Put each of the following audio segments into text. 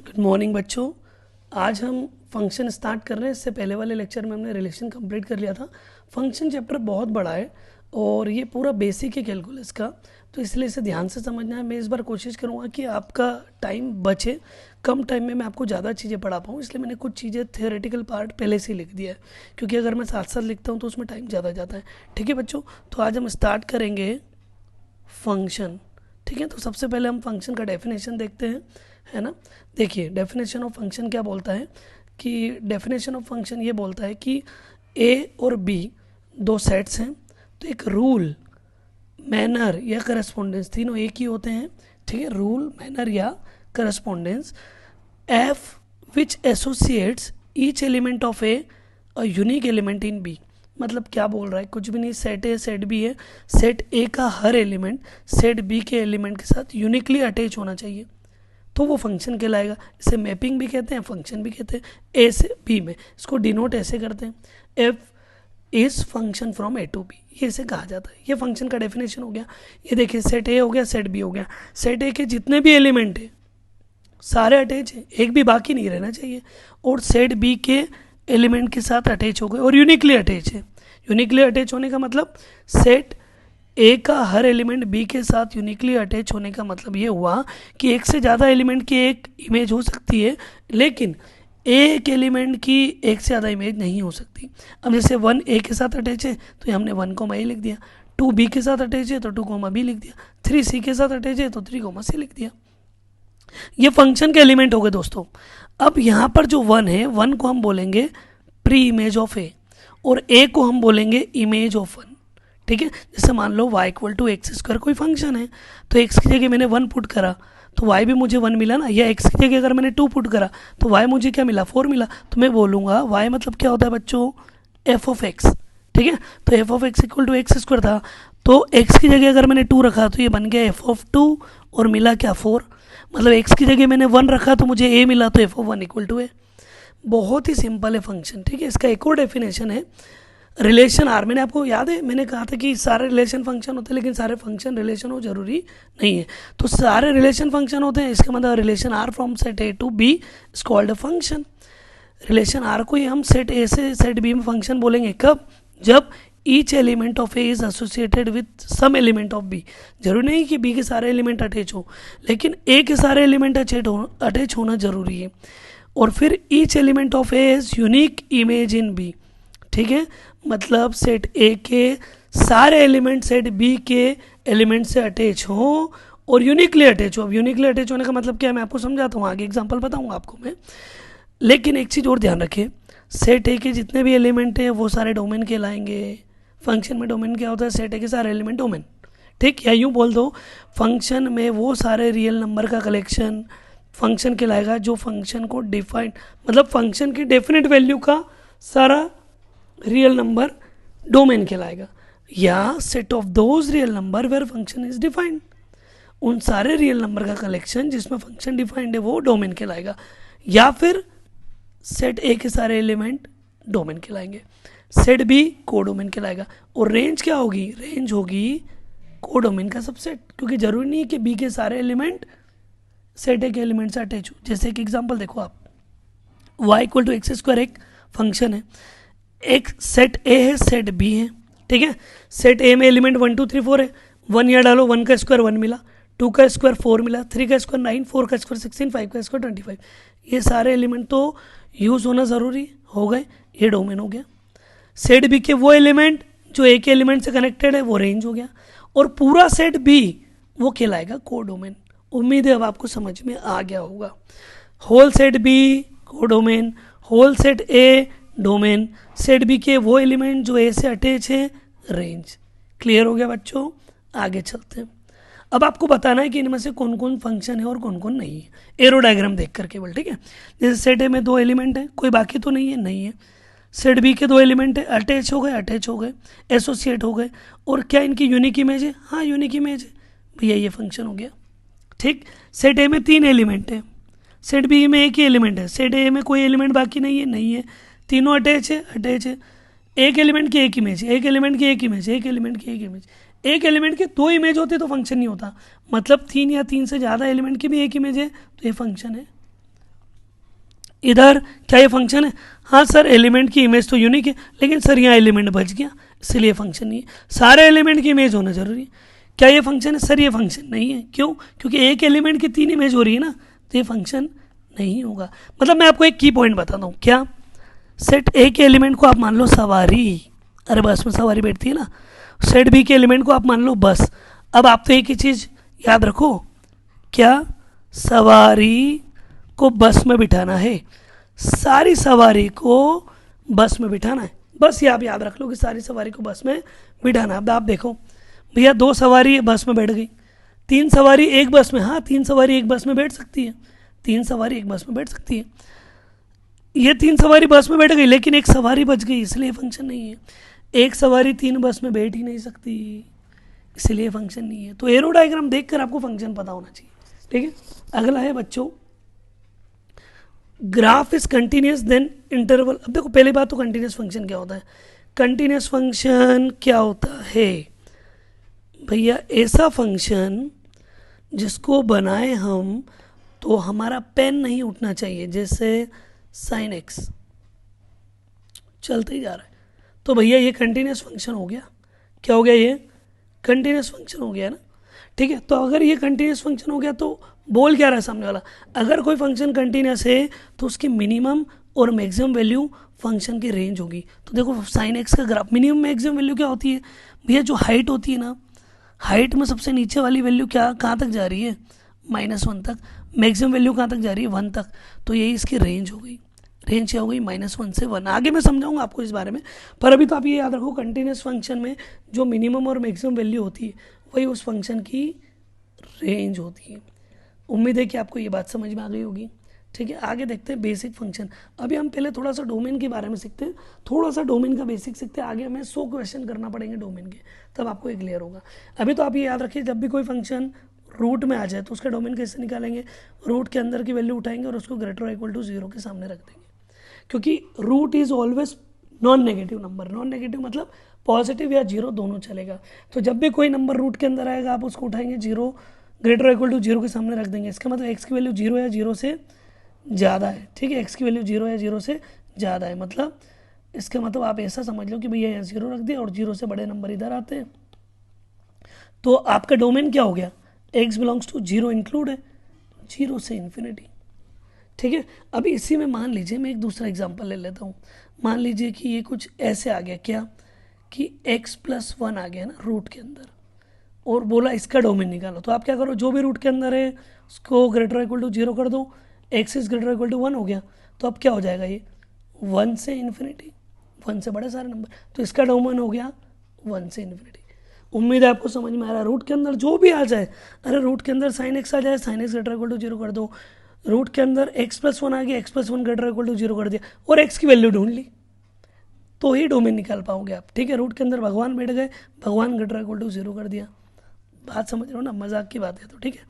Good morning बच्चों। आज हम फंक्शन स्टार्ट कर रहे हैं। इससे पहले वाले लेक्चर में हमने रिलेशन कंप्लीट कर लिया था। फंक्शन चैप्टर बहुत बड़ा है और ये पूरा बेसिक है कैलकुलस का, तो इसलिए इसे ध्यान से समझना है। मैं इस बार कोशिश करूँगा कि आपका टाइम बचे, कम टाइम में मैं आपको ज़्यादा चीज़ें पढ़ा पाऊँ, इसलिए मैंने कुछ चीज़ें थियोरेटिकल पार्ट पहले से ही लिख दिया है, क्योंकि अगर मैं साथ साथ लिखता हूँ तो उसमें टाइम ज़्यादा जाता है। ठीक है बच्चों, तो आज हम स्टार्ट करेंगे फंक्शन। ठीक है, तो सबसे पहले हम फंक्शन का डेफिनेशन देखते हैं, है ना। देखिए, डेफिनेशन ऑफ फंक्शन क्या बोलता है कि डेफिनेशन ऑफ फंक्शन ये बोलता है कि ए और बी दो सेट्स हैं, तो एक रूल, मैनर या करस्पॉन्डेंस, तीनों एक ही होते हैं। ठीक है, रूल, मैनर या correspondence, F which associates each element of A unique element in B. मतलब क्या बोल रहा है, कुछ भी नहीं, सेट ए सेट बी है, सेट ए का हर एलिमेंट सेट बी के एलिमेंट के साथ यूनिकली अटैच होना चाहिए, तो वो फंक्शन कहलाएगा। इसे मैपिंग भी कहते हैं, फंक्शन भी कहते हैं। ए से बी में इसको डिनोट ऐसे करते हैं, F is function from A to B, ये इसे कहा जाता है। ये फंक्शन का डेफिनेशन हो गया। ये देखिए, सेट ए हो गया, सेट बी हो गया। सेट ए के जितने भी एलिमेंट है सारे अटैच है, एक भी बाकी नहीं रहना चाहिए, और सेट बी के एलिमेंट के साथ अटैच हो गए और यूनिकली अटैच है। यूनिकली अटैच होने का मतलब सेट ए का हर एलिमेंट बी के साथ यूनिकली अटैच होने का मतलब ये हुआ कि एक से ज़्यादा एलिमेंट की एक इमेज हो सकती है, लेकिन एक एलिमेंट की एक से ज़्यादा इमेज नहीं हो सकती। अब जैसे 1 ए के साथ अटैच है तो ये हमने 1 कोमा ए लिख दिया, 2 बी के साथ अटैच है तो 2 कोमा बी लिख दिया, 3 सी के साथ अटैच है तो 3 कोमा सी लिख दिया। ये फंक्शन के एलिमेंट हो गए दोस्तों। अब यहाँ पर जो 1 है, 1 को हम बोलेंगे प्री इमेज ऑफ ए और ए को हम बोलेंगे इमेज ऑफ 1। ठीक है, जैसे मान लो y equal to X square कोई फंक्शन है, तो x की जगह मैंने 1 पुट करा तो y भी मुझे 1 मिला ना, या x की जगह अगर मैंने 2 पुट करा तो y मुझे क्या मिला, 4 मिला। तो मैं बोलूँगा y मतलब क्या होता है बच्चों, f ऑफ x। ठीक है, तो f of x equal to X square था, तो x की जगह अगर मैंने 2 रखा तो ये बन गया f ऑफ 2 और मिला क्या, 4। मतलब x की जगह मैंने 1 रखा तो मुझे a मिला, तो f of 1 equal to a। बहुत ही सिंपल है फंक्शन। ठीक है, इसका एक और डेफिनेशन है रिलेशन आर। मैंने आपको याद है, मैंने कहा था कि सारे रिलेशन फंक्शन होते हैं, लेकिन सारे फंक्शन रिलेशन हो जरूरी नहीं है। तो सारे रिलेशन फंक्शन होते हैं, इसका मतलब relation R from set A to B is called a function. Relation R को ही हम सेट ए से सेट बी में फंक्शन बोलेंगे, कब, जब each element of A is associated with some element of B. जरूरी नहीं कि बी के सारे एलिमेंट अटैच हो, लेकिन ए के सारे एलिमेंट अटैच होना जरूरी है। और फिर each element of A is unique image in B. ठीक है, मतलब सेट ए के सारे एलिमेंट सेट बी के एलिमेंट से अटैच हो और यूनिकली अटैच हो। अब यूनिकली अटैच होने का मतलब क्या है, मैं आपको समझाता हूँ, आगे एग्जांपल बताऊँगा आपको मैं। लेकिन एक चीज़ और ध्यान रखें, सेट ए के जितने भी एलिमेंट हैं वो सारे डोमेन कहलाएंगे। फंक्शन में डोमेन क्या होता है, सेट ए के सारे एलिमेंट डोमेन। ठीक, या यूँ बोल दो, फंक्शन में वो सारे रियल नंबर का कलेक्शन फंक्शन कहलाएगा जो फंक्शन को डिफाइन, मतलब फंक्शन की डेफिनेट वैल्यू का सारा रियल नंबर डोमेन कहलाएगा। या set of those real number where function is defined, उन सारे रियल नंबर का कलेक्शन जिसमें फंक्शन डिफाइंड है वो डोमेन कहलाएगा। या फिर सेट ए के सारे एलिमेंट डोमेन कहलाएंगे, सेट बी को डोमेन कहलाएगा। और रेंज क्या होगी, रेंज होगी को डोमेन का सबसेट, क्योंकि जरूरी नहीं है कि बी के सारे एलिमेंट सेट ए के एलिमेंट से अटैच हो। जैसे एक एग्जांपल देखो आप, y equal to X square एक फंक्शन है, एक सेट ए है, सेट बी है। ठीक है, सेट ए में एलिमेंट 1 2 3 4 है, 1 यहाँ डालो, 1 का स्क्वायर 1 मिला, 2 का स्क्वायर 4 मिला, 3 का स्क्वायर 9, 4 का स्क्वायर 16, 5 का स्क्वायर 25। ये सारे एलिमेंट तो यूज़ होना ज़रूरी हो गए, ये डोमेन हो गया। सेट बी के वो एलिमेंट जो ए के एलिमेंट से कनेक्टेड है वो रेंज हो गया, और पूरा सेट बी वो कहलाएगा को डोमेन। उम्मीद है अब आपको समझ में आ गया होगा। होल सेट बी को domain, whole set A domain, set B के वो एलिमेंट जो ए से अटैच है रेंज। क्लियर हो गया बच्चों, आगे चलते हैं। अब आपको बताना है कि इनमें से कौन कौन फंक्शन है और कौन कौन नहीं है, एरो डायग्राम देख कर केवल। ठीक है, जैसे सेट ए में 2 एलिमेंट है, कोई बाकी तो नहीं है, नहीं है। सेट बी के 2 एलिमेंट है, अटैच हो गए, अटैच हो गए, एसोसिएट हो गए, और क्या इनकी यूनिक इमेज है, हाँ यूनिक इमेज है, भैया ये फंक्शन हो गया। ठीक, सेट ए में 3 एलिमेंट है, सेट बी में एक ही एलिमेंट है, सेट ए में कोई एलिमेंट बाकी नहीं है, नहीं है, तीनों अटैच है, अटैच है। एक एलिमेंट की एक इमेज, एक एलिमेंट की एक इमेज, एक एलिमेंट की एक इमेज, एक एलिमेंट की 2 इमेज होते तो फंक्शन नहीं होता। मतलब 3 या 3 से ज़्यादा एलिमेंट की भी एक इमेज है तो ये फंक्शन है। इधर क्या ये फंक्शन है? हाँ सर, एलिमेंट की इमेज तो यूनिक है, लेकिन सर यहाँ एलिमेंट बच गया इसलिए फंक्शन नहीं है। सारे एलिमेंट की इमेज होना जरूरी है। क्या ये फंक्शन है? सर ये फंक्शन नहीं है। क्यों? क्योंकि एक एलिमेंट की 3 इमेज हो रही है ना, तो ये फंक्शन नहीं होगा। मतलब मैं आपको एक की पॉइंट बताता हूँ। क्या? सेट ए के एलिमेंट को आप मान लो सवारी, अरे बस में सवारी बैठती है ना। सेट बी के एलिमेंट को आप मान लो बस। अब आप तो एक ही चीज़ याद रखो, क्या? सवारी को बस में बिठाना है, सारी सवारी को बस में बिठाना है। बस ये आप याद रख लो कि सारी सवारी को बस में बिठाना है। अब आप देखो भैया, 2 सवारी बस में बैठ गई, 3 सवारी एक बस में, हाँ 3 सवारी एक बस में बैठ सकती है, 3 सवारी एक बस में बैठ सकती है। ये 3 सवारी बस में बैठ गई, लेकिन एक सवारी बच गई, इसलिए फंक्शन नहीं है। एक सवारी 3 बस में बैठ ही नहीं सकती, इसलिए फंक्शन नहीं है। तो एरो डायग्राम देखकर आपको फंक्शन पता होना चाहिए। ठीक है, अगला है बच्चों, graph is continuous then interval. अब देखो पहली बात तो कंटिन्यूस फंक्शन क्या होता है? कंटिन्यूस फंक्शन क्या होता है भैया? ऐसा फंक्शन जिसको बनाए हम तो हमारा पेन नहीं उठना चाहिए, जैसे साइन एक्स चलते ही जा रहा है, तो भैया ये कंटिन्यूस फंक्शन हो गया। क्या हो गया? ये कंटिन्यूस फंक्शन हो गया ना। ठीक है, तो अगर ये कंटिन्यूस फंक्शन हो गया तो बोल क्या रहा है सामने वाला? अगर कोई फंक्शन कंटिन्यूस है तो उसकी मिनिमम और मैक्सिमम वैल्यू फंक्शन की रेंज होगी। तो देखो साइन एक्स का ग्राफ, मिनिमम मैक्सिमम वैल्यू क्या होती है भैया? जो हाइट होती है ना, हाइट में सबसे नीचे वाली वैल्यू क्या, कहाँ तक जा रही है? -1 तक। मैक्सिमम वैल्यू कहाँ तक जा रही है? 1 तक। तो यही इसकी रेंज हो गई। रेंज क्या हो गई? -1 से 1। आगे मैं समझाऊंगा आपको इस बारे में, पर अभी तो आप ये याद रखो, कंटिन्यूस फंक्शन में जो मिनिमम और मैक्सिमम वैल्यू होती है वही उस फंक्शन की रेंज होती है। उम्मीद है कि आपको ये बात समझ में आ गई होगी। ठीक है, आगे देखते हैं बेसिक फंक्शन। अभी हम पहले थोड़ा सा डोमेन के बारे में सीखते हैं, थोड़ा सा डोमेन का बेसिक सीखते हैं। आगे हमें 100 क्वेश्चन करना पड़ेंगे डोमेन के, तब आपको ये क्लियर होगा। अभी तो आप ये याद रखिए, जब भी कोई फंक्शन रूट में आ जाए तो उसका डोमेन कैसे निकालेंगे? रूट के अंदर की वैल्यू उठाएंगे और उसको ग्रेटर इक्वल टू 0 के सामने रख देंगे, क्योंकि root is always non negative number. Non negative मतलब पॉजिटिव या 0 दोनों चलेगा। तो जब भी कोई नंबर रूट के अंदर आएगा आप उसको उठाएंगे, 0 ग्रेटर इक्वल टू 0 के सामने रख देंगे। इसका मतलब एक्स की वैल्यू 0 या 0 से ज़्यादा है। ठीक है, एक्स की वैल्यू 0 या 0 से ज़्यादा है, मतलब इसका मतलब आप ऐसा समझ लो कि भैया यहाँ 0 रख दिया और 0 से बड़े नंबर इधर आते हैं, तो आपका डोमेन क्या हो गया? एक्स बिलोंग्स टू 0 इंक्लूड है, 0 से इन्फिनिटी। ठीक है, अभी इसी में मान लीजिए मैं एक दूसरा एग्जांपल ले लेता हूँ। मान लीजिए कि ये कुछ ऐसे आ गया, क्या कि x+1 आ गया ना रूट के अंदर, और बोला इसका डोमेन निकालो। तो आप क्या करो, जो भी रूट के अंदर है उसको ग्रेटर इक्वल टू 0 कर दो, x is greater equal to 1 हो गया। तो अब क्या हो जाएगा? ये 1 से इन्फिनिटी, 1 से बड़े सारे नंबर, तो इसका डोमेन हो गया 1 से इन्फिनिटी। उम्मीद है आपको समझ में आ रहा है। रूट के अंदर जो भी आ जाए, अरे रूट के अंदर साइन एक्स आ जाए, sine x greater equal to 0 कर दो। रूट के अंदर x+1 आ गया, x+1 ग्रेटर इक्वल टू 0 कर दिया और x की वैल्यू ढूंढ ली, तो ही डोमेन निकाल पाओगे आप। ठीक है, रूट के अंदर भगवान बैठ गए, भगवान ग्रेटर इक्वल टू 0 कर दिया। बात समझ रहे हो ना, मजाक की बात है। तो ठीक है,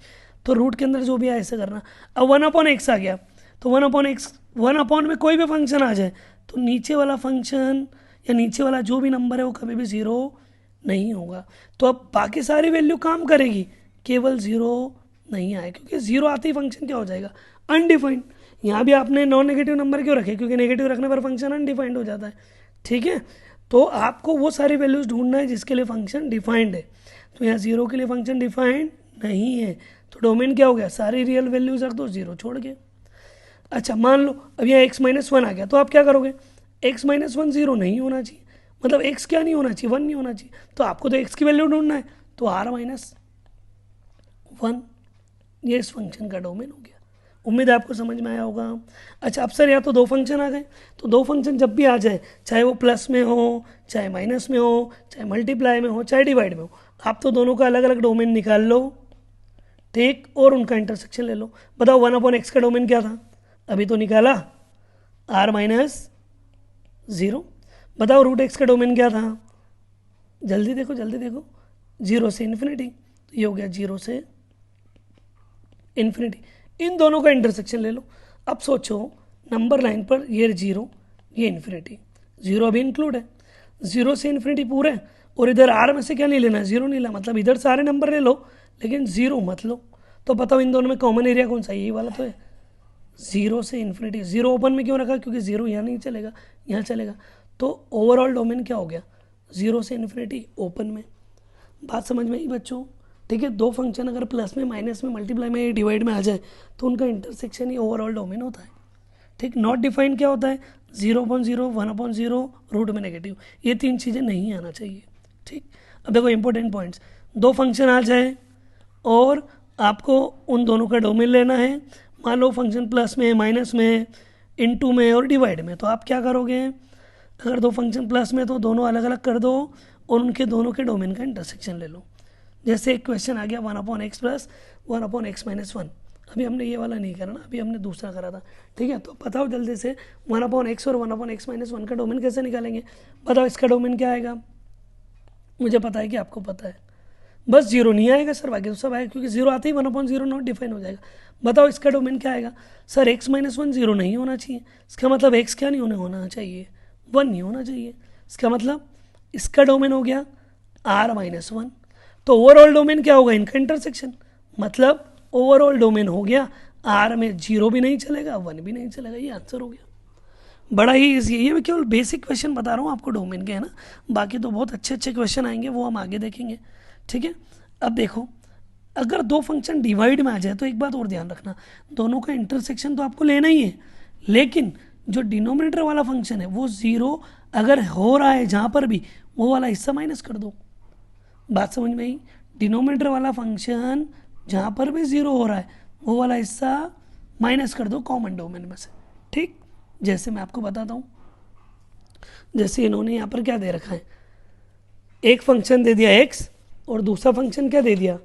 तो रूट के अंदर जो भी आए ऐसे करना। अब 1/x आ गया, तो 1/x, 1 में कोई भी फंक्शन आ जाए तो नीचे वाला फंक्शन या नीचे वाला जो भी नंबर है वो कभी भी 0 नहीं होगा। तो अब बाकी सारी वैल्यू काम करेगी, केवल 0 नहीं आए, क्योंकि 0 आते ही फंक्शन क्या हो जाएगा? अनडिफाइंड। यहाँ भी आपने नॉन नेगेटिव नंबर क्यों रखे? क्योंकि नेगेटिव रखने पर फंक्शन अनडिफाइंड हो जाता है। ठीक है, तो आपको वो सारी वैल्यूज ढूंढना है जिसके लिए फंक्शन डिफाइंड है। तो यहाँ 0 के लिए फंक्शन डिफाइंड नहीं है, तो डोमेन क्या हो गया? सारी रियल वैल्यूज रख दो, 0 छोड़ के। अच्छा, मान लो अब यहाँ x-1 आ गया, तो आप क्या करोगे? x-1 0 नहीं होना चाहिए, मतलब x क्या नहीं होना चाहिए? 1 नहीं होना चाहिए। तो आपको तो x की वैल्यू ढूंढना है, तो r-1 ये इस फंक्शन का डोमेन हो गया। उम्मीद है आपको समझ में आया होगा। अच्छा, अब सर यहाँ तो 2 फंक्शन आ गए, तो 2 फंक्शन जब भी आ जाए, चाहे वो प्लस में हो, चाहे माइनस में हो, चाहे मल्टीप्लाई में हो, चाहे डिवाइड में हो, आप तो दोनों का अलग अलग डोमेन निकाल लो, ठीक, और उनका इंटरसेक्शन ले लो। बताओ 1/x का डोमेन क्या था? अभी तो निकाला, r-0। बताओ रूट x का डोमेन क्या था? जल्दी देखो जल्दी देखो, 0 से इन्फिनिटी। तो ये हो गया 0 से इन्फिनिटी। इन दोनों का इंटरसेक्शन ले लो। अब सोचो, नंबर लाइन पर ये 0, ये इन्फिनिटी, 0 अभी इंक्लूड है, 0 से इन्फिनिटी पूरे, और इधर r में से क्या नहीं लेना है? 0 नहीं लेना, मतलब इधर सारे नंबर ले लो लेकिन 0 मत लो। तो बताओ इन दोनों में कॉमन एरिया कौन सा है? यही वाला तो है, 0 से इन्फिनिटी, 0 ओपन में क्यों रखा, क्योंकि 0 यहाँ नहीं चलेगा, यहाँ चलेगा, तो ओवरऑल डोमेन क्या हो गया, 0 से इन्फिनिटी ओपन में। बात समझ में आई बच्चों? ठीक है, दो फंक्शन अगर प्लस में, माइनस में, मल्टीप्लाई में, डिवाइड में आ जाए तो उनका इंटरसेक्शन ही ओवरऑल डोमेन होता है। ठीक, नॉट डिफाइंड क्या होता है, 0/0, 1/0, रूट में नेगेटिव, ये तीन चीज़ें नहीं आना चाहिए। ठीक, अब देखो इंपॉर्टेंट पॉइंट्स, दो फंक्शन आ जाए और आपको उन दोनों का डोमेन लेना है। मान लो फंक्शन प्लस में, माइनस में, इनटू में और डिवाइड में, तो आप क्या करोगे, अगर दो फंक्शन प्लस में तो दोनों अलग अलग कर दो और उनके दोनों के डोमेन का इंटरसेक्शन ले लो। जैसे एक क्वेश्चन आ गया 1/x प्लस 1/x माइनस 1, अभी हमने ये वाला नहीं करना, अभी हमने दूसरा करा था। ठीक है, तो बताओ जल्दी से 1/x और 1/x माइनस 1 का डोमेन कैसे निकालेंगे, बताओ इसका डोमेन क्या आएगा। मुझे पता है कि आपको पता है, बस 0 नहीं आएगा सर, बाकी तो सब आएगा, क्योंकि 0 आते ही 1/0 नॉट डिफाइन हो जाएगा। बताओ इसका डोमेन क्या आएगा, सर x माइनस 1 0 नहीं होना चाहिए, इसका मतलब x क्या नहीं होना चाहिए, 1 नहीं होना चाहिए, इसका मतलब इसका डोमेन हो गया r-1। तो ओवरऑल डोमेन क्या होगा, इनका इंटरसेक्शन, मतलब ओवरऑल डोमेन हो गया r में 0 भी नहीं चलेगा, 1 भी नहीं चलेगा, ये आंसर हो गया। बड़ा ही ईजी है, ये मैं केवल बेसिक क्वेश्चन बता रहा हूँ आपको डोमेन के, है ना, बाकी तो बहुत अच्छे अच्छे क्वेश्चन आएंगे, वो हम आगे देखेंगे। ठीक है, अब देखो अगर दो फंक्शन डिवाइड में आ जाए तो एक बात और ध्यान रखना, दोनों का इंटरसेक्शन तो आपको लेना ही है, लेकिन जो डिनोमिनेटर वाला फंक्शन है वो 0 अगर हो रहा है जहाँ पर भी, वो वाला हिस्सा माइनस कर दो। बात समझ में आई, डिनोमिनेटर वाला फंक्शन जहाँ पर भी 0 हो रहा है वो वाला हिस्सा माइनस कर दो कॉमन डोमेन में से। ठीक, जैसे मैं आपको बताता हूँ, जैसे इन्होंने यहाँ पर क्या दे रखा है, एक फंक्शन दे दिया x और दूसरा फंक्शन क्या दे दिया,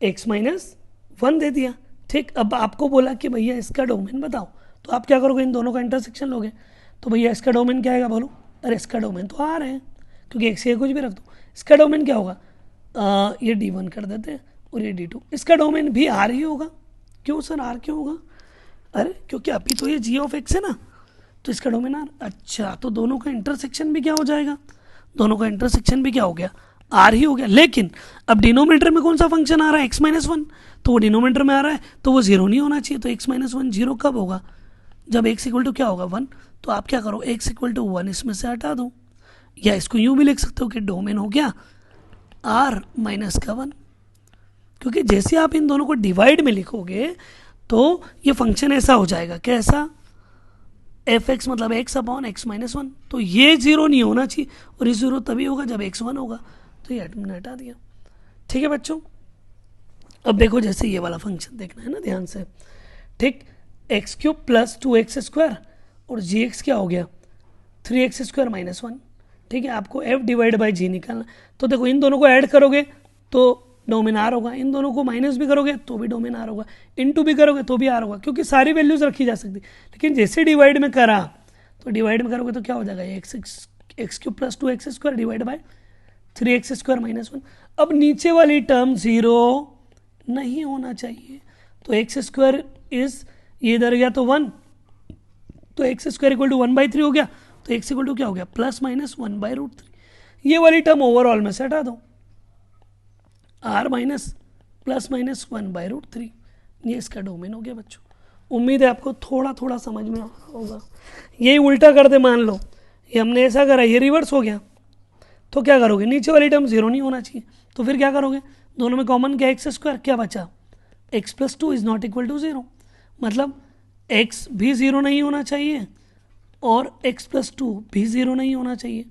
x माइनस 1 दे दिया। ठीक, अब आपको बोला कि भैया इसका डोमेन बताओ, तो आप क्या करोगे, इन दोनों का इंटरसेक्शन लोगे, तो भैया इसका डोमेन क्या आएगा बोलो, अरे इसका डोमेन तो आ रहे हैं, क्योंकि x ये कुछ भी रख दो, इसका डोमेन क्या होगा, ये d1 कर देते हैं और ये d2, इसका डोमेन भी r ही होगा। क्यों सर r क्यों होगा, अरे क्योंकि अभी तो ये g ऑफ x है ना, तो इसका डोमेन r। अच्छा, तो दोनों का इंटरसेक्शन भी क्या हो जाएगा, दोनों का इंटरसेक्शन भी क्या हो गया, r ही हो गया। लेकिन अब डिनोमिनेटर में कौन सा फंक्शन आ रहा है, x माइनस 1, तो वो डिनोमिनेटर में आ रहा है तो वो 0 नहीं होना चाहिए, तो x माइनस 1 0 कब होगा, जब x इक्वल टू क्या होगा 1। तो आप क्या करो, x इक्वल टू 1 इसमें से हटा दो, या इसको यूँ भी लिख सकते हो कि डोमेन हो गया r माइनस का 1, क्योंकि जैसे आप इन दोनों को डिवाइड में लिखोगे तो ये फंक्शन ऐसा हो जाएगा, कैसा, एफ एक्स मतलब एक्स अपॉन एक्स माइनस 1, तो ये 0 नहीं होना चाहिए, और ये 0 तभी होगा जब x 1 होगा, तो ये मैंने हटा दिया। ठीक है बच्चों, अब देखो जैसे ये वाला फंक्शन देखना है ना ध्यान से। ठीक, x³ प्लस 2x² और gx क्या हो गया 3x² माइनस 1। ठीक है, आपको f डिवाइड बाई g निकालना, तो देखो इन दोनों को ऐड करोगे तो डोमेन आर होगा, इन दोनों को माइनस भी करोगे तो भी डोमेन आर होगा, इनटू भी करोगे तो भी आर होगा, क्योंकि सारी वैल्यूज रखी जा सकती। लेकिन जैसे डिवाइड में करा, तो डिवाइड में करोगे तो क्या हो जाएगा, x³ plus 2x² divide by 3x² minus 1। अब नीचे वाली टर्म 0 नहीं होना चाहिए, तो x² इज ये इधर गया तो 1, तो x² इक्वल टू 1/3 हो गया, तो x इक्वल टू क्या हो गया प्लस माइनस 1/√3। ये वाली टर्म ओवरऑल में से हटा दो, r माइनस प्लस माइनस 1/√3, ये इसका डोमेन हो गया बच्चों। उम्मीद है आपको थोड़ा थोड़ा समझ में आ रहा होगा। यही उल्टा कर दे, मान लो ये हमने ऐसा करा, ये रिवर्स हो गया, तो क्या करोगे, नीचे वाली टर्म 0 नहीं होना चाहिए, तो फिर क्या करोगे, दोनों में कॉमन क्या x², क्या बचा x plus 2 is not equal to 0, मतलब x भी 0 नहीं होना चाहिए और x प्लस 2 भी 0 नहीं होना चाहिए,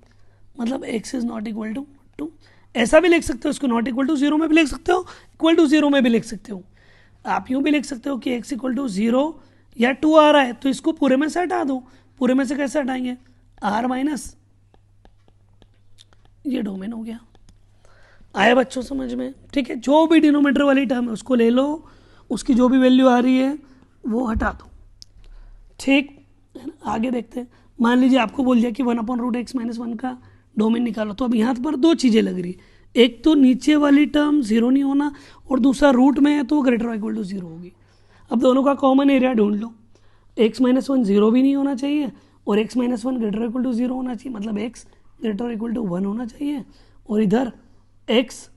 मतलब x is not equal to 2। ऐसा भी लिख सकते हो, इसको नॉट इक्वल टू 0 में भी लिख सकते हो, इक्वल टू 0 में भी लिख सकते हो। आप यूँ भी लिख सकते हो कि x इक्वल टू 0 या 2 आ रहा है तो इसको पूरे में से हटा दो, पूरे में से कैसे हटाएंगे, r माइनस, ये डोमेन हो गया। आया बच्चों समझ में। ठीक है, जो भी डिनोमिनेटर वाली टर्म है उसको ले लो, उसकी जो भी वैल्यू आ रही है वो हटा दो। ठीक है ना, आगे देखते हैं। मान लीजिए आपको बोल दिया कि 1/√x माइनस 1 का डोमेन निकालो, तो अब यहाँ पर दो चीज़ें लग रही, एक तो नीचे वाली टर्म 0 नहीं होना, और दूसरा रूट में है तो ग्रेटर इक्वल टू 0 होगी। अब दोनों का कॉमन एरिया ढूंढ लो, x माइनस 1 0 भी नहीं होना चाहिए और x minus 1 greater equal to 0 होना चाहिए, मतलब x ग्रेटर इक्वल टू 1 होना चाहिए, और इधर x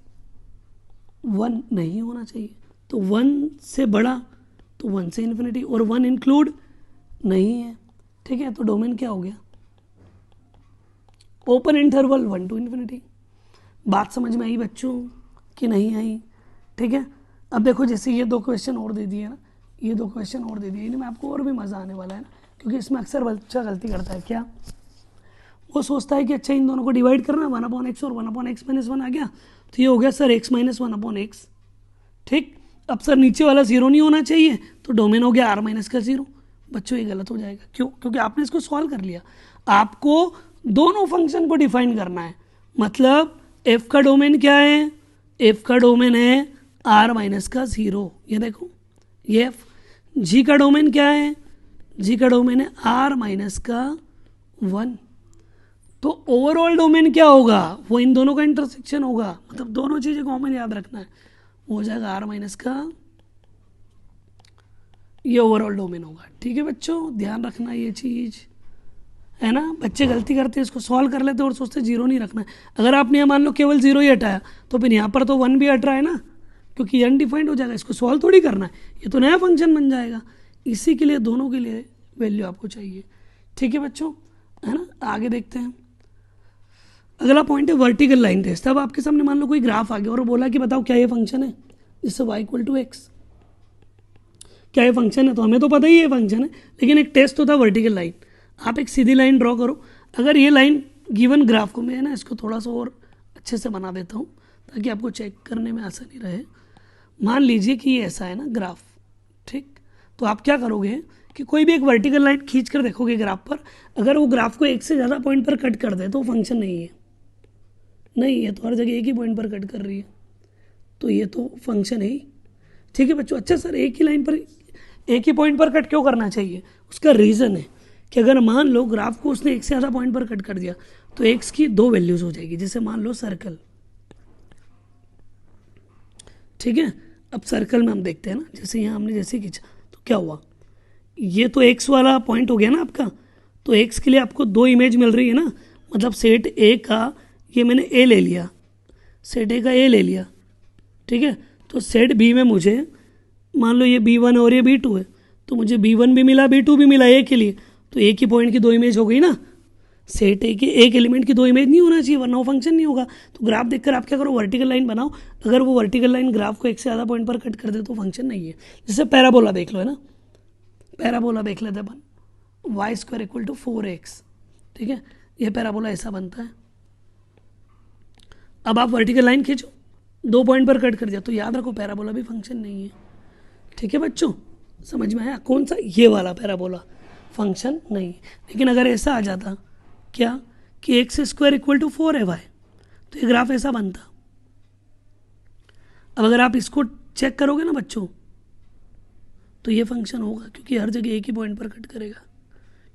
1 नहीं होना चाहिए, तो 1 से बड़ा तो 1 से इन्फिनिटी, और 1 इंक्लूड नहीं है, ठीक है, तो डोमेन क्या हो गया, ओपन इंटरवल 1 टू इन्फिनिटी। बात समझ में आई बच्चों कि नहीं आई? ठीक है, अब देखो जैसे ये 2 क्वेश्चन और दे दिए ना, ये 2 क्वेश्चन और दे दिए, इनमें आपको और भी मज़ा आने वाला है ना, क्योंकि इसमें अक्सर बच्चा गलती करता है। क्या वो सोचता है कि अच्छा इन दोनों को डिवाइड करना, 1/x और 1/x - 1 आ गया, तो ये हो गया सर x - 1/x। ठीक, अब सर नीचे वाला 0 नहीं होना चाहिए, तो डोमेन हो गया r - का 0। बच्चों ये गलत हो जाएगा, क्यों? क्योंकि आपने इसको सॉल्व कर लिया। आपको दोनों फंक्शन को डिफाइन करना है, मतलब f का डोमेन क्या है, f का डोमेन है r - का 0, ये देखो ये f। g का डोमेन क्या है, g का डोमेन है r - का 1। तो ओवरऑल डोमेन क्या होगा, वो इन दोनों का इंटरसेक्शन होगा, मतलब दोनों चीजें कॉमन याद रखना है, वो हो जाएगा r - का, ये ओवरऑल डोमेन होगा। ठीक है बच्चों, ध्यान रखना ये चीज, है ना। बच्चे गलती करते हैं, इसको सॉल्व कर लेते हैं और सोचते 0 नहीं रखना है। अगर आपने यहाँ मान लो केवल 0 ही हटाया, तो फिर यहाँ पर तो 1 भी हट रहा है ना, क्योंकि ये अनडिफाइंड हो जाएगा, इसको सॉल्व थोड़ी करना है, ये तो नया फंक्शन बन जाएगा। इसी के लिए दोनों के लिए वैल्यू आपको चाहिए। ठीक है बच्चों, है ना। आगे देखते हैं, अगला पॉइंट है वर्टिकल लाइन टेस्ट। अब आपके सामने मान लो कोई ग्राफ आ गया और बोला कि बताओ क्या ये फंक्शन है, जिससे y = x, क्या ये फंक्शन है? तो हमें तो पता ही ये फंक्शन है, लेकिन एक टेस्ट होता है वर्टिकल लाइन। आप एक सीधी लाइन ड्रॉ करो। अगर ये लाइन गिवन ग्राफ को, मैं ना इसको थोड़ा सा और अच्छे से बना देता हूँ ताकि आपको चेक करने में आसानी रहे। मान लीजिए कि ये ऐसा है ना ग्राफ, ठीक, तो आप क्या करोगे कि कोई भी एक वर्टिकल लाइन खींच कर देखोगे ग्राफ पर, अगर वो ग्राफ को एक से ज़्यादा पॉइंट पर कट कर दे तो फंक्शन नहीं है, नहीं है, तो हर जगह एक ही पॉइंट पर कट कर रही है, तो ये तो फंक्शन है ही। ठीक है बच्चों, अच्छा सर एक ही लाइन पर एक ही पॉइंट पर कट क्यों करना चाहिए? उसका रीज़न है कि अगर मान लो ग्राफ को उसने एक से ज़्यादा पॉइंट पर कट कर दिया तो एक्स की 2 वैल्यूज हो जाएगी, जैसे मान लो सर्कल। ठीक है, अब सर्कल में हम देखते हैं ना, जैसे यहाँ हमने जैसे खींचा तो क्या हुआ, ये तो एक्स वाला पॉइंट हो गया ना आपका, तो एक्स के लिए आपको 2 इमेज मिल रही है ना, मतलब सेट ए का ये मैंने ए ले लिया, सेट ए का ए ले लिया, ठीक है, तो सेट बी में मुझे मान लो ये B1 और ये B2 है, तो मुझे B1 भी मिला B2 भी मिला ए के लिए, तो एक ही पॉइंट की 2 इमेज हो गई ना। सेट ए के एक एलिमेंट की 2 इमेज नहीं होना चाहिए, वरना वो फंक्शन नहीं होगा। तो ग्राफ देखकर आप क्या करो, वर्टिकल लाइन बनाओ। अगर वो वर्टिकल लाइन ग्राफ को एक से ज़्यादा पॉइंट पर कट कर दे तो फंक्शन नहीं है। जैसे पैराबोला देख लो, है ना, पैराबोला देख लेते अपन, y² = 4x, ठीक है, ये पैराबोला ऐसा बनता है। अब आप वर्टिकल लाइन खींचो, 2 पॉइंट पर कट कर दिया, तो याद रखो पैराबोला भी फंक्शन नहीं है। ठीक है बच्चों, समझ में आया? कौन सा? ये वाला पैराबोला फंक्शन नहीं है। लेकिन अगर ऐसा आ जाता क्या कि x² = 4 है y, तो ये ग्राफ ऐसा बनता। अब अगर आप इसको चेक करोगे ना बच्चों, तो ये फंक्शन होगा, क्योंकि हर जगह एक ही पॉइंट पर कट करेगा।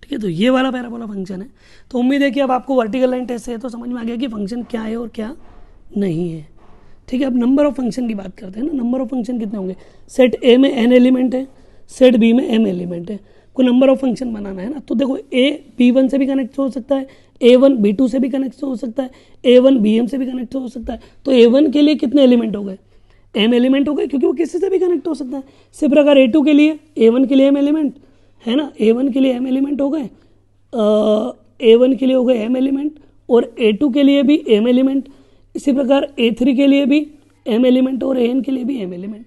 ठीक है, तो ये वाला पैराबोला फंक्शन है। तो उम्मीद है कि अब आपको वर्टिकल लाइन टेस्ट है तो समझ में आ गया कि फंक्शन क्या है और क्या नहीं है। ठीक है, अब नंबर ऑफ फंक्शन की बात करते हैं ना। नंबर ऑफ फंक्शन कितने होंगे? सेट ए में n एलिमेंट है, सेट बी में m एलिमेंट है। कोई नंबर ऑफ फंक्शन बनाना है ना, तो देखो a b1 से भी कनेक्ट हो सकता है, a1 b2 से भी कनेक्ट हो सकता है, a1 bm से भी कनेक्ट हो सकता है। तो a1 के लिए कितने एलिमेंट हो गए? m एलिमेंट हो गए, क्योंकि वो किसी से भी कनेक्ट हो सकता है। इसी प्रकार a2 के लिए a1 के लिए m एलिमेंट है ना, a1 के लिए m एलिमेंट हो गए, a1 के लिए हो गए m एलिमेंट, और a2 के लिए भी m एलिमेंट। इसी प्रकार a3 के लिए भी m एलिमेंट और an के लिए भी m एलिमेंट।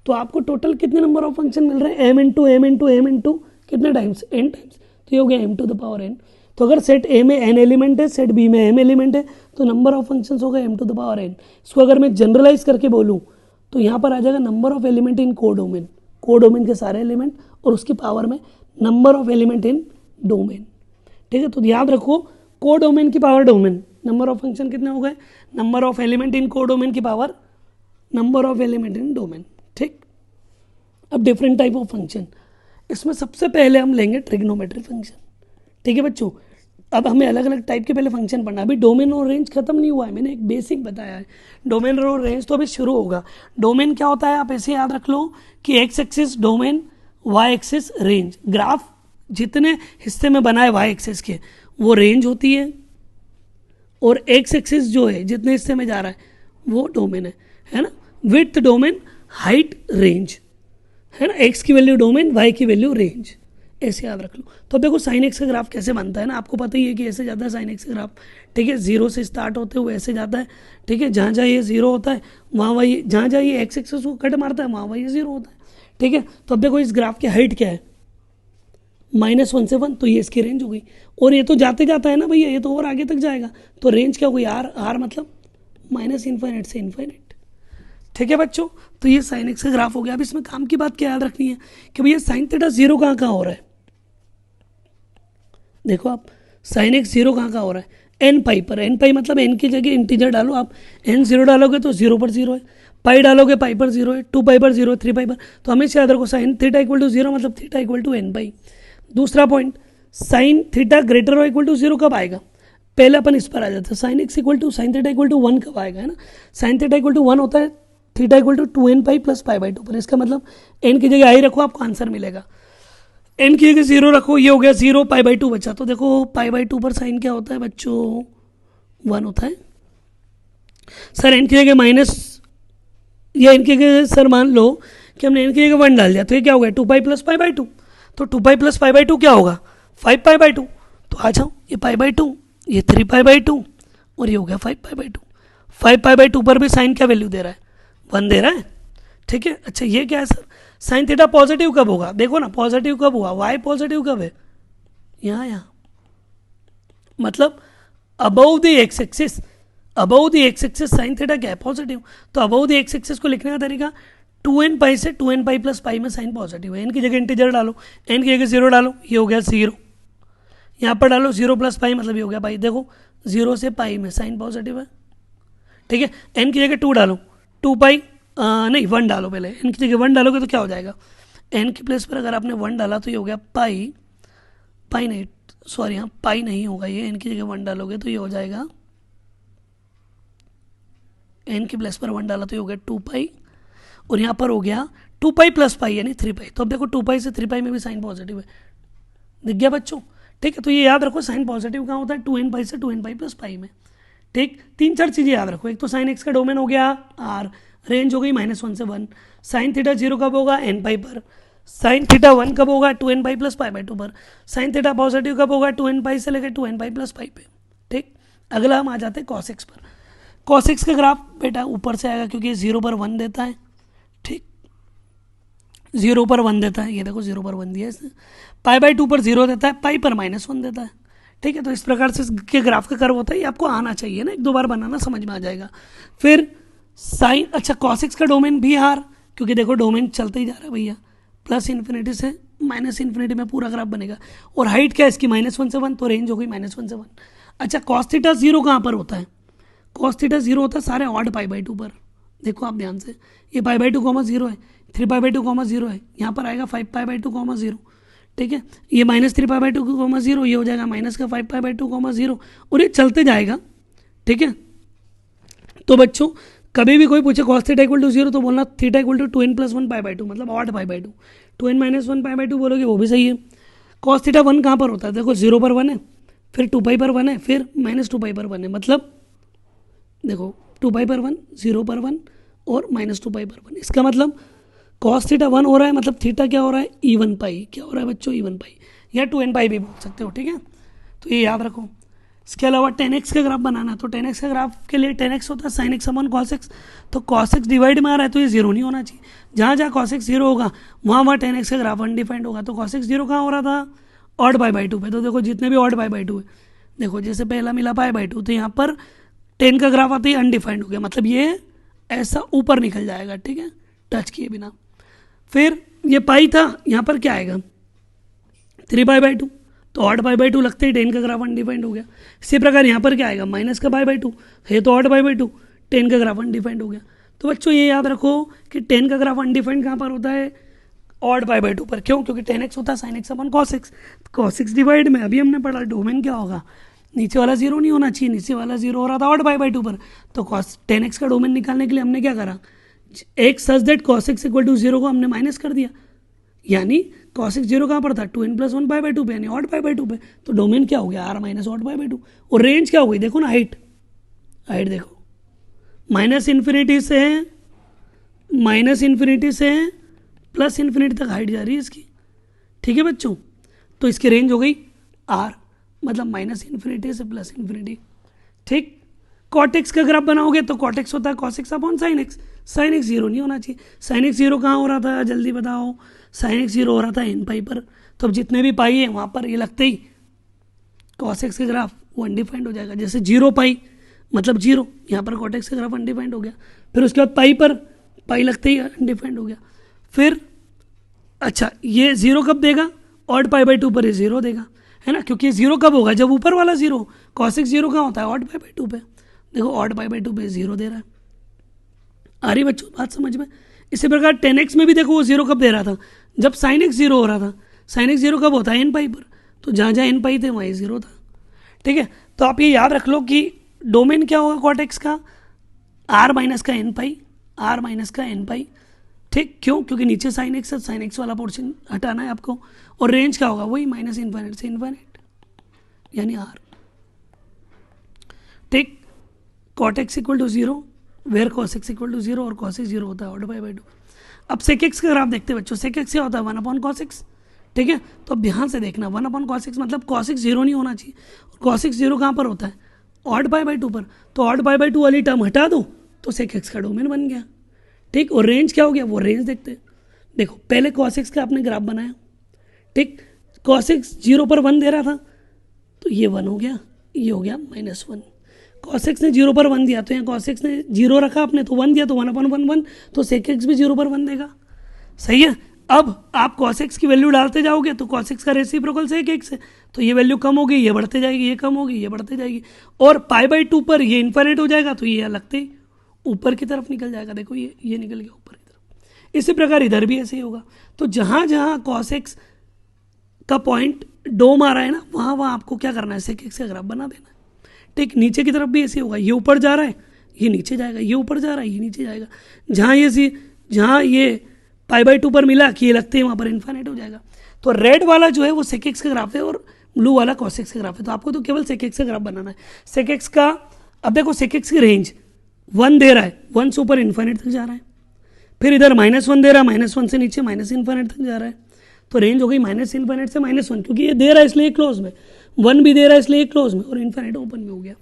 तो आपको टोटल कितने नंबर ऑफ फंक्शन मिल रहे हैं? m into m into m into कितने टाइम्स? n times. तो ये हो गया m⁴n। तो अगर सेट a में n एलिमेंट है, सेट b में m एलिमेंट है, तो नंबर ऑफ फंक्शंस हो गए m⁴n। इसको अगर मैं जनरलाइज करके बोलूँ तो यहाँ पर आ जाएगा number of element in codomain, codomain के सारे एलिमेंट और उसकी पावर में number of element in domain. ठीक है, तो याद रखो कोडोमेन की power domain, number of function कितने हो गए? Number of element in codomain की power number of element in domain. ठीक, अब डिफरेंट टाइप ऑफ फंक्शन, इसमें सबसे पहले हम लेंगे ट्रिग्नोमेट्रिक फंक्शन। ठीक है बच्चों, अब हमें अलग अलग टाइप के पहले फंक्शन पढ़ना। अभी डोमेन और रेंज खत्म नहीं हुआ है, मैंने एक बेसिक बताया है। डोमेन और रेंज तो अभी शुरू होगा। डोमेन क्या होता है आप ऐसे याद रख लो कि x axis domain, y axis range. Graph जितने हिस्से में बना है वाई एक्सिस के वो रेंज होती है, और एक्स एक्सिस जो है जितने हिस्से में जा रहा है वो डोमेन है ना। Width domain, height range. है ना, एक्स की वैल्यू डोमेन, वाई की वैल्यू रेंज, ऐसे याद रख लो। तो अब देखो साइन एक्स का ग्राफ कैसे बनता है ना, आपको पता ही है कि ऐसे जाता है साइन एक्स का ग्राफ, ठीक है, जीरो से स्टार्ट होते हुए ऐसे जाता है, ठीक है, जहाँ जहाँ ये जीरो होता है वहाँ वही, जहाँ जहाँ ये एक्स एक्सेस को कट मारता है वहाँ वहाँ ये जीरो होता है, ठीक है। तो अब देखो इस ग्राफ की हाइट क्या है, -1 से 1, तो ये इसकी रेंज हो गई। और ये तो जाते जाता है ना भैया, ये तो और आगे तक जाएगा, तो रेंज क्या हो गई, आर, आर मतलब -इन्फाइनाइट से इन्फाइनाइट, ठीक है बच्चों। तो ये साइन एक्स का ग्राफ हो गया। अब इसमें काम की बात क्या याद रखनी है कि भैया साइन थीटा जीरो कहाँ कहाँ हो रहा है, देखो आप, साइन एक्स जीरो कहाँ कहाँ हो रहा है, एन पाई पर, एन पाई मतलब एन की जगह इंटीजर डालो आप, एन जीरो डालोगे तो जीरो पर जीरो है, पाई डालोगे पाई पर जीरो है, 2 पाई पर जीरो है, 3 पाई पर, तो हमेशा याद रखो sine theta equal to zero मतलब theta equal to n pi. दूसरा पॉइंट, साइन थीटा ग्रेटर और इक्वल टू जीरो कब आएगा, पहले अपन इस पर आ जाता है, sine x equal to sine theta equal to 1 कब आएगा, है ना, साइन थीटा इक्वल टू 1 होता है theta equal to 2n pi plus pi by 2 पर, इसका मतलब एन की जगह आई रखो आपको आंसर मिलेगा, एन की जगह जीरो रखो, ये हो गया जीरो, पाई बाई 2 बचा, तो देखो पाई बाई 2 पर साइन क्या होता है बच्चों, 1 होता है। सर एन की जगह माइनस, या एन की जगह सर मान लो कि हमने एन की जगह 1 डाल दिया, तो ये क्या हो गया 2 पाई प्लस पाई बाई 2, तो 2 पाई प्लस पाई बाई 2 क्या होगा 5 पाई बाई 2, तो आ जाओ, ये पाई बाई 2, ये 3 पाई बाई 2, और ये हो गया 5 पाई बाई 2। 5 पाई बाई 2 पर भी साइन क्या वैल्यू दे रहा है, 1 दे रहा है, ठीक है। अच्छा ये क्या है सर, साइन थीटा पॉजिटिव कब होगा, देखो ना पॉजिटिव कब हुआ, वाई पॉजिटिव कब है, यहाँ मतलब above the x axis, above the x axis sine theta क्या है पॉजिटिव, तो अबव द एक्स एक्सिस को लिखने का तरीका 2n पाई से 2n पाई प्लस पाई में साइन पॉजिटिव है, एन की जगह इंटीजर डालो, एन की जगह जीरो डालो, ये हो गया जीरो, यहाँ पर डालो जीरो प्लस पाई मतलब ये हो गया पाई, देखो जीरो से पाई में साइन पॉजिटिव है, ठीक है। एन की जगह 2 डालो, 2 पाई नहीं 1 डालो, पहले एन की जगह 1 डालोगे तो क्या हो जाएगा, एन की प्लेस पर अगर आपने 1 डाला तो ये हो गया पाई, पाई नहीं सॉरी यहाँ पाई नहीं होगा, ये एन की जगह 1 डालोगे तो ये हो जाएगा, एन की प्लेस पर 1 डाला तो ये हो गया 2 पाई, और यहाँ पर हो गया 2 पाई प्लस पाई यानी 3 पाई, तो अब देखो 2 पाई से 3 पाई में भी साइन पॉजिटिव है, दिख गया बच्चों, ठीक है। तो ये याद रखो साइन पॉजिटिव कहाँ होता है, 2n पाई से 2n पाई प्लस पाई में, ठीक। 3-4 चीज़ें याद रखो, एक तो साइन एक्स का डोमेन हो गया आर, रेंज हो गई -1 से 1, साइन थीटा जीरो कब होगा एन पाई पर, साइन थीटा 1 कब होगा 2n pi plus pi by 2 पर, साइन थीटा पॉजिटिव कब होगा 2n पाई से लेकर 2n पाई प्लस पाई पे, ठीक। अगला हम आ जाते हैं कॉस एक्स पर, कॉस एक्स का ग्राफ बेटा ऊपर से आएगा क्योंकि जीरो पर 1 देता है, ठीक, जीरो पर 1 देता है, ये देखो जीरो पर 1 दिया है इसने, पाई बाई 2 पर जीरो देता है, पाई पर -1 देता है, ठीक है। तो इस प्रकार से इसके ग्राफ का कर्व होता है, ये आपको आना चाहिए ना, एक दो बार बनाना समझ में आ जाएगा। फिर साइन, अच्छा कॉस एक्स का डोमेन भी आर, क्योंकि देखो डोमेन चलते ही जा रहा है भैया, प्लस इन्फिनिटी से माइनस इन्फिनिटी में पूरा ग्राफ बनेगा, और हाइट क्या है इसकी -1 से 1, तो रेंज हो गई -1 से 1। अच्छा कॉस थीटा जीरो कहाँ पर होता है, कॉस थीटा जीरो होता है सारे ऑड पाई बाई 2 पर, देखो आप ध्यान से, ये पाई बाई 2 कॉमा जीरो है, 3 पाई बाई 2 कॉमा जीरो है, यहाँ पर आएगा 5 पाई बाई 2 कॉमा जीरो, ठीक है, ये -3 पाई बाई 2 कॉमा जीरो, ये हो जाएगा माइनस का 5 पाई बाई 2 कॉमा जीरो, और ये चलते जाएगा, ठीक है। तो बच्चों कभी भी कोई पूछे cos theta equal to zero तो बोलना theta equal to 2n plus 1 pi by 2 मतलब odd pi by 2, 2n minus 1 pi by 2 बोलोगे वो भी सही है। कॉस थीटा 1 कहाँ पर होता है, देखो जीरो पर 1 है, फिर 2 पाई पर 1 है, फिर -2 पाई पर 1 है, मतलब देखो 2 पाई पर 1, 0 पर 1 और -2 पाई पर 1, इसका मतलब कॉस थीटा 1 हो रहा है, मतलब थीटा क्या हो रहा है E1 पाई, क्या हो रहा है बच्चों E1 पाई, या 2n पाई भी बोल सकते हो, ठीक है। तो ये याद रखो। इसके अलावा 10x का ग्राफ बनाना, तो 10x का ग्राफ के लिए 10x होता है sine x upon cos x, तो कॉस एक्स डिवाइड में आ रहा है तो ये जीरो नहीं होना चाहिए, जहाँ जहाँ कॉस एक्स जीरो होगा वहाँ वहाँ 10x का ग्राफ अनडिफाइंड होगा। तो कॉस एक्स जीरो कहाँ हो रहा था, ऑड पाई बाई 2 पे, तो देखो जितने भी ऑड पाई बाई 2 है, देखो जैसे पहला मिला पाई बाई 2, तो यहाँ पर 10 का ग्राफ आते ही अनडिफाइंड हो गया, मतलब ये ऐसा ऊपर निकल जाएगा, ठीक है, टच किए बिना। फिर ये पाई था, यहाँ पर क्या आएगा 3 पाई बाई 2, तो ऑड पाई बाई 2 लगते ही 10 का ग्राफ अनडिफाइंड हो गया। इसी प्रकार यहाँ पर क्या आएगा माइनस का पाई बाई 2 है, तो ऑड पाई बाई 2, 10 का ग्राफ अनडिफाइंड हो गया। तो बच्चों ये याद रखो कि 10 का ग्राफ अनडिफाइंड कहाँ पर होता है, ऑड पाई बाई 2 पर, क्यों, क्योंकि 10x होता है sine X upon cos X, cos X divide में अभी हमने पढ़ा डोमेन क्या होगा, नीचे वाला जीरो नहीं होना चाहिए, नीचे वाला जीरो हो रहा था ऑड पाई बाई 2 पर, तो कॉस 10x का डोमेन निकालने के लिए हमने क्या करा, एक such that cos x equal to zero को हमने माइनस कर दिया, यानी कॉस एक्स जीरो कहाँ पर था 2n प्लस 1 पाई बाई 2 पे, यानी ऑड पाई बाई 2 पे, तो डोमेन क्या हो गया R minus odd pi by 2, और रेंज क्या हो गई देखो ना, हाइट, हाइट देखो माइनस इन्फिनिटी से प्लस इन्फिनिटी तक हाइट जा रही है इसकी, ठीक है बच्चों। तो इसकी रेंज हो गई आर, मतलब माइनस इन्फिनिटी से प्लस इन्फिनिटी, ठीक। कॉट एक्स का ग्राफ बनाओगे तो कॉट एक्स होता है cos x upon sine x, sine x zero नहीं होना चाहिए। साइन एक्स जीरो कहाँ हो रहा था जल्दी बताओ, साइन एक्स जीरो हो रहा था एन पाई पर, तो अब जितने भी पाई है वहाँ पर ये लगते ही कॉस एक्स का ग्राफ वो अनडिफाइंड हो जाएगा। जैसे जीरो पाई मतलब जीरो, यहाँ पर कॉट एक्स का ग्राफ अनडिफाइंड हो गया। फिर उसके बाद पाई पर पाई लगते ही अनडिफाइंड हो गया। फिर अच्छा ये जीरो कब देगा, ऑड पाई बाई टू पर ये जीरो देगा, है ना, क्योंकि जीरो कब होगा जब ऊपर वाला जीरो, कॉस एक्स जीरो कहाँ होता है ऑड पाई बाई टू पे, देखो ऑड पाई बाई टू पे जीरो दे रहा है। आ रही बच्चों बात समझ में। इसी प्रकार टेन एक्स में भी देखो वो जीरो कब दे रहा था, जब साइन एक्स जीरो हो रहा था। साइन एक्स जीरो कब होता है एन पाई पर, तो जहाँ जहाँ एन पाई थे वहीं जीरो था, ठीक है। तो आप ये याद रख लो कि डोमेन क्या होगा कॉट एक्स का, आर माइनस का एन पाई, आर माइनस का एन पाई, ठीक। क्यों, क्योंकि नीचे साइन एक्स है, साइन एक्स वाला पोर्शन हटाना है आपको। और रेंज क्या होगा, वही माइनस इन्फाइनाइट से इन्फाइनाइट यानी आर, ठीक। Cot x equal to zero, where cos x equal to zero, और कॉस एक्स जीरो होता है ऑड पाई बाई टू। अब सेक एक्स का ग्राफ देखते हैं बच्चों। सेक एक्स क्या होता है वन अपॉन कॉस एक्स, ठीक है। तो अब ध्यान से देखना, वन अपॉन कॉस एक्स मतलब कॉस एक्स जीरो नहीं होना चाहिए। कॉस एक्स जीरो कहाँ पर होता है, ऑड पाई बाई टू पर, तो ऑड पाई बाई टू वाली टर्म हटा दो तो सेक एक्स का डोमेन बन गया, ठीक। और रेंज क्या हो गया, वो रेंज देखते हैं। देखो पहले कॉस एक्स का आपने ग्राफ बनाया, ठीक। कॉस एक्स जीरो पर वन दे रहा था तो ये वन हो गया, ये हो गया माइनस वन। कॉस एक्स ने जीरो पर वन दिया तो यहाँ कॉस एक्स ने जीरो रखा आपने तो वन दिया, तो वन अपॉन वन वन, तो सेक एक्स भी जीरो पर वन देगा, सही है। अब आप कॉस एक्स की वैल्यू डालते जाओगे तो कॉस एक्स का रेसिप्रोकल सेक एक्स है, तो ये वैल्यू कम होगी, ये बढ़ते जाएगी, ये कम होगी, ये बढ़ते जाएगी, और पाई बाई टू पर ये इन्फाइनाइट हो जाएगा, तो ये लगते ही ऊपर की तरफ निकल जाएगा। देखो ये निकल गया ऊपर की तरफ। इसी प्रकार इधर भी ऐसे ही होगा। तो जहाँ जहाँ कॉस एक्स का पॉइंट डोम आ रहा है ना, वहाँ वहाँ आपको क्या करना है, सेक एक्स का ग्राफ बना देना है, ठीक। नीचे की तरफ भी ऐसे होगा, ये ऊपर जा रहा है ये नीचे जाएगा, ये ऊपर जा रहा है ये नीचे जाएगा। जहाँ ये पाई बाई टू पर मिला कि ये लगते हैं वहाँ पर इन्फाइनाइट हो जाएगा। तो रेड वाला जो है वो सेक एक्स का ग्राफ है और ब्लू वाला कॉस एक्स का ग्राफ है। तो आपको तो केवल सेक एक्स का ग्राफ बनाना है। सेक एक्स का, अब देखो सेक एक्स की रेंज वन दे रहा है, वन से ऊपर इन्फाइनाइट तक जा रहा है, फिर इधर माइनस वन दे रहा है, माइनस वन से नीचे माइनस इन्फाइनाइट तक जा रहा है, तो रेंज हो गई माइनस इन्फाइनाइट से माइनस वन, क्योंकि ये दे रहा है इसलिए क्लोज में, वन भी दे रहा है इसलिए क्लोज में, और इन्फाइनाइट ओपन में हो गया,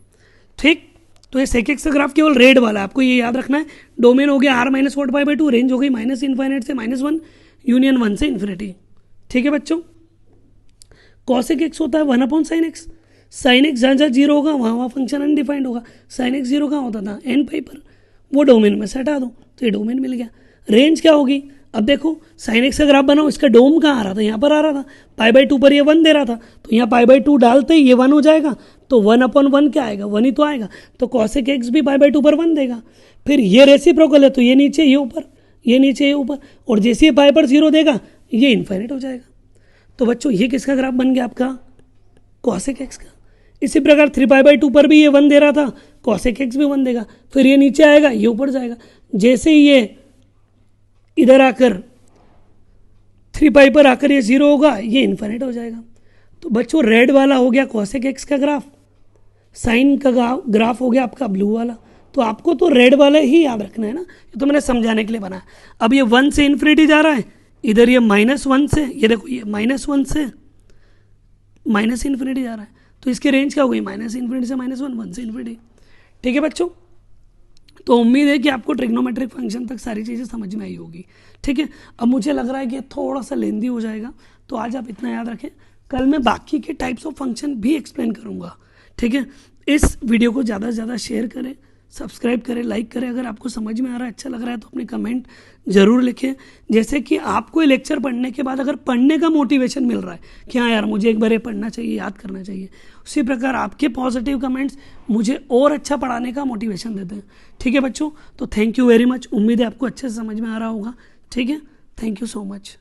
ठीक। तो ये सेक एक्स का ग्राफ केवल रेड वाला है, आपको ये याद रखना है। डोमेन हो गया R minus odd pi by two, range हो गई माइनस इन्फाइनाइट से माइनस वन, यूनियन वन से इन्फिनिटी, ठीक है बच्चों। कॉसेक एक्स होता है one upon sine x, sine x जहाँ जहाँ जीरो होगा वहाँ वहाँ फंक्शन अनडिफाइंड होगा। साइन एक्स जीरो कहाँ होता था एन पाई पर, वो डोमेन में से हटा दो तो ये डोमेन मिल गया। रेंज क्या होगी, अब देखो साइन एक्स का ग्राफ बनाओ, इसका डोम कहाँ आ रहा था, यहाँ पर आ रहा था, पाई बाई टू पर ये वन दे रहा था, तो यहाँ पाई बाई टू डालते ही ये वन हो जाएगा, तो वन अपॉन वन क्या आएगा, वन ही तो आएगा। तो कॉसेक एक्स भी पाई बाई टू पर वन देगा, फिर ये रेसिप्रोकल है तो ये नीचे ये ऊपर, ये नीचे ये ऊपर, और जैसे ये पाई पर जीरो देगा ये इन्फाइनाइट हो जाएगा। तो बच्चों ये किसका ग्राफ बन गया आपका, कॉसेक एक्स का। इसी प्रकार थ्री पाई बाई टू पर भी ये वन दे रहा था, कॉसेक एक्स भी वन देगा, फिर ये नीचे आएगा ये ऊपर जाएगा, जैसे ही ये इधर आकर थ्री पाई पर आकर ये जीरो होगा ये इन्फाइनाइट हो जाएगा। तो बच्चों रेड वाला हो गया कॉसेक एक्स का ग्राफ, साइन का ग्राफ हो गया आपका ब्लू वाला। तो आपको तो रेड वाला ही याद रखना है ना, ये तो मैंने समझाने के लिए बनाया। अब ये वन से इन्फिनिटी जा रहा है, इधर ये माइनस वन से, ये देखो ये माइनस वन से माइनस इन्फिनिटी जा रहा है, तो इसकी रेंज क्या हो गई माइनस इन्फिनिटी से माइनस वन, वन से इन्फिनिटी, ठीक है बच्चों। तो उम्मीद है कि आपको ट्रिग्नोमेट्रिक फंक्शन तक सारी चीज़ें समझ में आई होगी, ठीक है। अब मुझे लग रहा है कि थोड़ा सा लेंदी हो जाएगा, तो आज आप इतना याद रखें, कल मैं बाकी के टाइप्स ऑफ फंक्शन भी एक्सप्लेन करूँगा, ठीक है। इस वीडियो को ज़्यादा से ज़्यादा शेयर करें, सब्सक्राइब करें, लाइक करें। अगर आपको समझ में आ रहा है, अच्छा लग रहा है, तो अपने कमेंट ज़रूर लिखें। जैसे कि आपको ये लेक्चर पढ़ने के बाद अगर पढ़ने का मोटिवेशन मिल रहा है कि हाँ यार मुझे एक बार ये पढ़ना चाहिए, याद करना चाहिए, उसी प्रकार आपके पॉजिटिव कमेंट्स मुझे और अच्छा पढ़ाने का मोटिवेशन देते हैं, ठीक है बच्चों। तो थैंक यू वेरी मच, उम्मीद है आपको अच्छे से समझ में आ रहा होगा, ठीक है। Thank you so much.